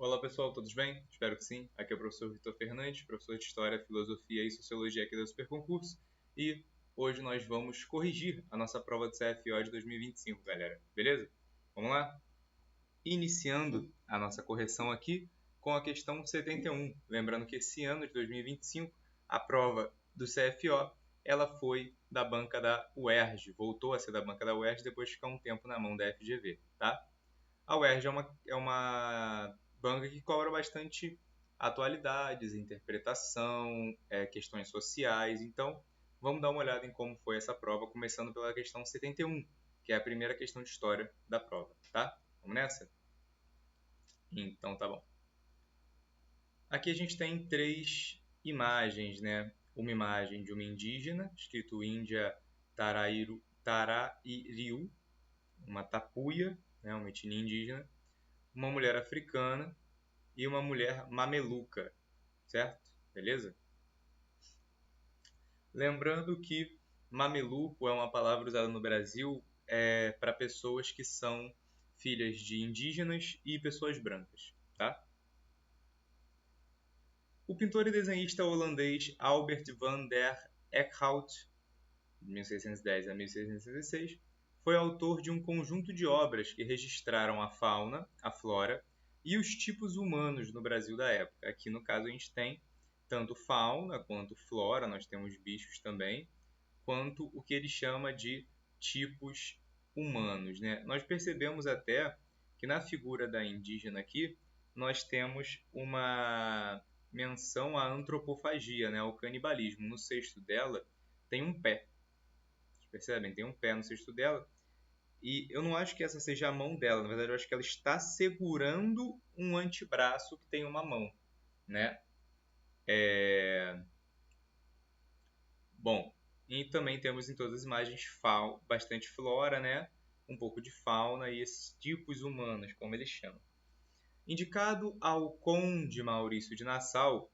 Olá pessoal, todos bem? Espero que sim. Aqui é o professor Vitor Fernandes, professor de História, Filosofia e Sociologia aqui do Superconcurso. E hoje nós vamos corrigir a nossa prova de CFO de 2025, galera. Beleza? Vamos lá? Iniciando a nossa correção aqui com a questão 71. Lembrando que esse ano de 2025, a prova do CFO, ela foi da banca da UERJ. Voltou a ser da banca da UERJ depois de ficar um tempo na mão da FGV, tá? A UERJ é uma banca que cobra bastante atualidades, interpretação, questões sociais. Então, vamos dar uma olhada em como foi essa prova, começando pela questão 71, que é a primeira questão de história da prova, tá? Vamos nessa? Então, tá bom. Aqui a gente tem três imagens, né? Uma imagem de uma indígena, escrito Índia Tarairiu, uma tapuia, né? Uma etnia indígena, uma mulher africana e uma mulher mameluca, certo? Beleza? Lembrando que mameluco é uma palavra usada no Brasil para pessoas que são filhas de indígenas e pessoas brancas, tá? O pintor e desenhista holandês Albert van der Eekhout, de 1610 a 1666, foi autor de um conjunto de obras que registraram a fauna, a flora e os tipos humanos no Brasil da época. Aqui, no caso, a gente tem tanto fauna quanto flora, nós temos bichos também, quanto o que ele chama de tipos humanos, né? Nós percebemos até que na figura da indígena aqui, nós temos uma menção à antropofagia, né? Ao canibalismo. No cesto dela tem um pé. Vocês percebem? Tem um pé no cesto dela. E eu não acho que essa seja a mão dela. Na verdade, eu acho que ela está segurando um antebraço que tem uma mão, né? Bom, e também temos em todas as imagens bastante flora, né? Um pouco de fauna e esses tipos humanos, como eles chamam. Indicado ao conde Maurício de Nassau,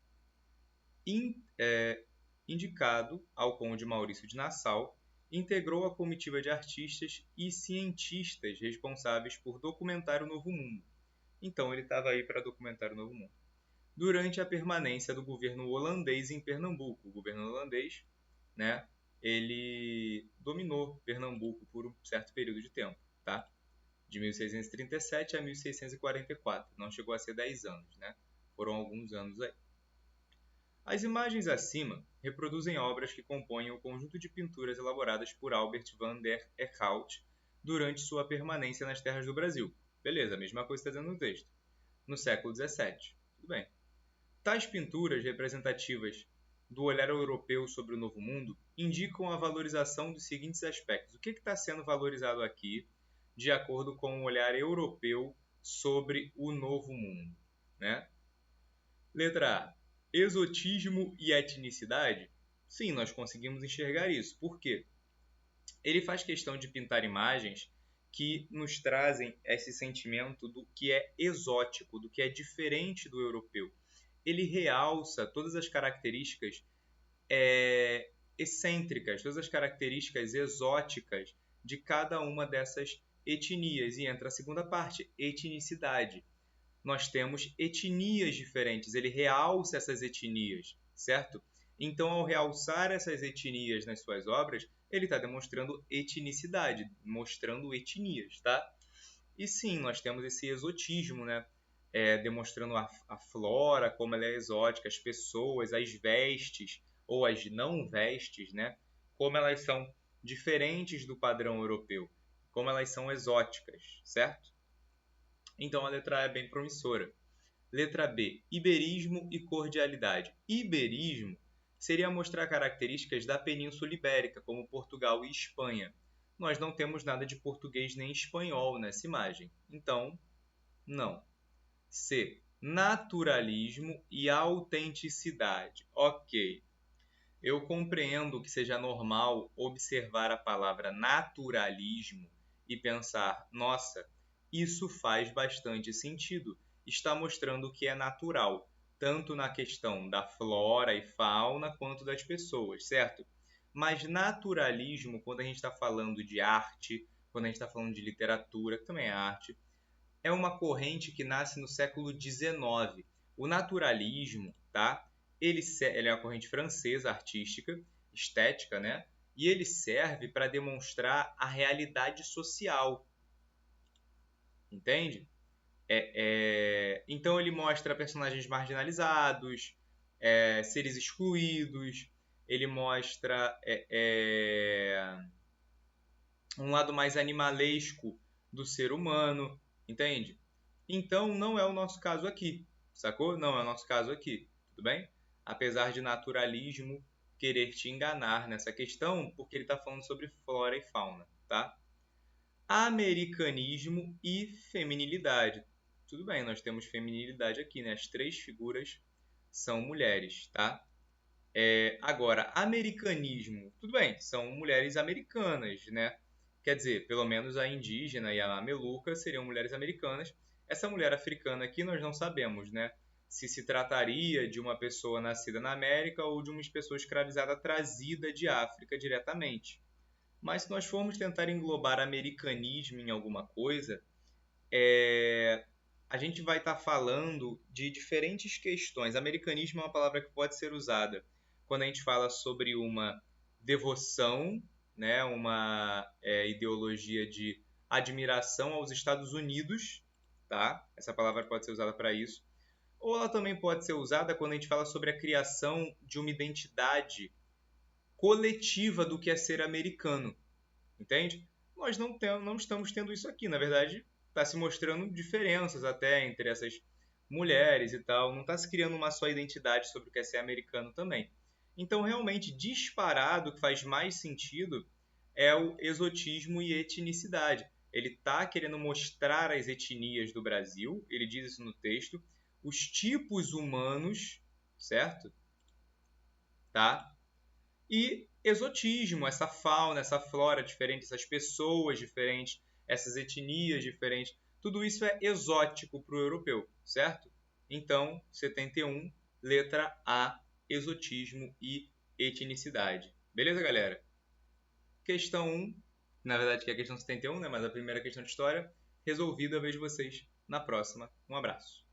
indicado ao conde Maurício de Nassau, integrou a comitiva de artistas e cientistas responsáveis por documentar o Novo Mundo. Então ele estava aí para documentar o Novo Mundo. Durante a permanência do governo holandês em Pernambuco, o governo holandês, né, ele dominou Pernambuco por um certo período de tempo, tá? De 1637 a 1644. Não chegou a ser 10 anos, né? Foram alguns anos aí. As imagens acima reproduzem obras que compõem o conjunto de pinturas elaboradas por Albert van der Eekhout durante sua permanência nas terras do Brasil. Beleza, a mesma coisa está dizendo no texto. No século XVII. Tudo bem. Tais pinturas representativas do olhar europeu sobre o Novo Mundo indicam a valorização dos seguintes aspectos. O que está sendo valorizado aqui de acordo com o olhar europeu sobre o Novo Mundo? Né? Letra A. Exotismo e etnicidade? Sim, nós conseguimos enxergar isso. Por quê? Ele faz questão de pintar imagens que nos trazem esse sentimento do que é exótico, do que é diferente do europeu. Ele realça todas as características excêntricas, todas as características exóticas de cada uma dessas etnias. E entra a segunda parte, etnicidade. Nós temos etnias diferentes, ele realça essas etnias, certo? Então, ao realçar essas etnias nas suas obras, ele está demonstrando etnicidade, mostrando etnias, tá? E sim, nós temos esse exotismo, né? Demonstrando a flora, como ela é exótica, as pessoas, as vestes ou as não vestes, né? Como elas são diferentes do padrão europeu, como elas são exóticas, certo? Então a letra A é bem promissora. Letra B, iberismo e cordialidade. Iberismo seria mostrar características da Península Ibérica, como Portugal e Espanha. Nós não temos nada de português nem espanhol nessa imagem, então não. C. Naturalismo e autenticidade. Ok. Eu compreendo que seja normal observar a palavra naturalismo e pensar, nossa, isso faz bastante sentido. Está mostrando que é natural, tanto na questão da flora e fauna quanto das pessoas, certo? Mas naturalismo, quando a gente está falando de arte, quando a gente está falando de literatura, que também é arte, é uma corrente que nasce no século XIX. O naturalismo, tá? Ele é uma corrente francesa, artística, estética, né? E ele serve para demonstrar a realidade social, entende? Então ele mostra personagens marginalizados, seres excluídos, ele mostra um lado mais animalesco do ser humano, entende? Então não é o nosso caso aqui, sacou? Não é o nosso caso aqui, tudo bem? Apesar de naturalismo querer te enganar nessa questão, porque ele está falando sobre flora e fauna, tá? Americanismo e feminilidade. Tudo bem, nós temos feminilidade aqui, né? As três figuras são mulheres, tá? Agora, americanismo, tudo bem, são mulheres americanas, né? Quer dizer, pelo menos a indígena e a mameluca seriam mulheres americanas. Essa mulher africana aqui nós não sabemos, né? Se trataria de uma pessoa nascida na América ou de uma pessoa escravizada trazida de África diretamente. Mas se nós formos tentar englobar americanismo em alguma coisa, a gente vai estar falando de diferentes questões. Americanismo é uma palavra que pode ser usada quando a gente fala sobre uma devoção, né, uma ideologia de admiração aos Estados Unidos, tá? Essa palavra pode ser usada para isso. Ou ela também pode ser usada quando a gente fala sobre a criação de uma identidade coletiva do que é ser americano, entende? Nós não estamos tendo isso aqui. Na verdade, está se mostrando diferenças até entre essas mulheres e tal. Não está se criando uma só identidade sobre o que é ser americano também. Então, realmente, disparado, o que faz mais sentido é o exotismo e etnicidade. Ele está querendo mostrar as etnias do Brasil, ele diz isso no texto, os tipos humanos, certo? Tá? E exotismo, essa fauna, essa flora diferente, essas pessoas diferentes, essas etnias diferentes, tudo isso é exótico para o europeu, certo? Então, 71, letra A, exotismo e etnicidade. Beleza, galera? Questão 1, na verdade que é a questão 71, né? Mas a primeira questão de história, resolvida. Eu vejo vocês na próxima. Um abraço.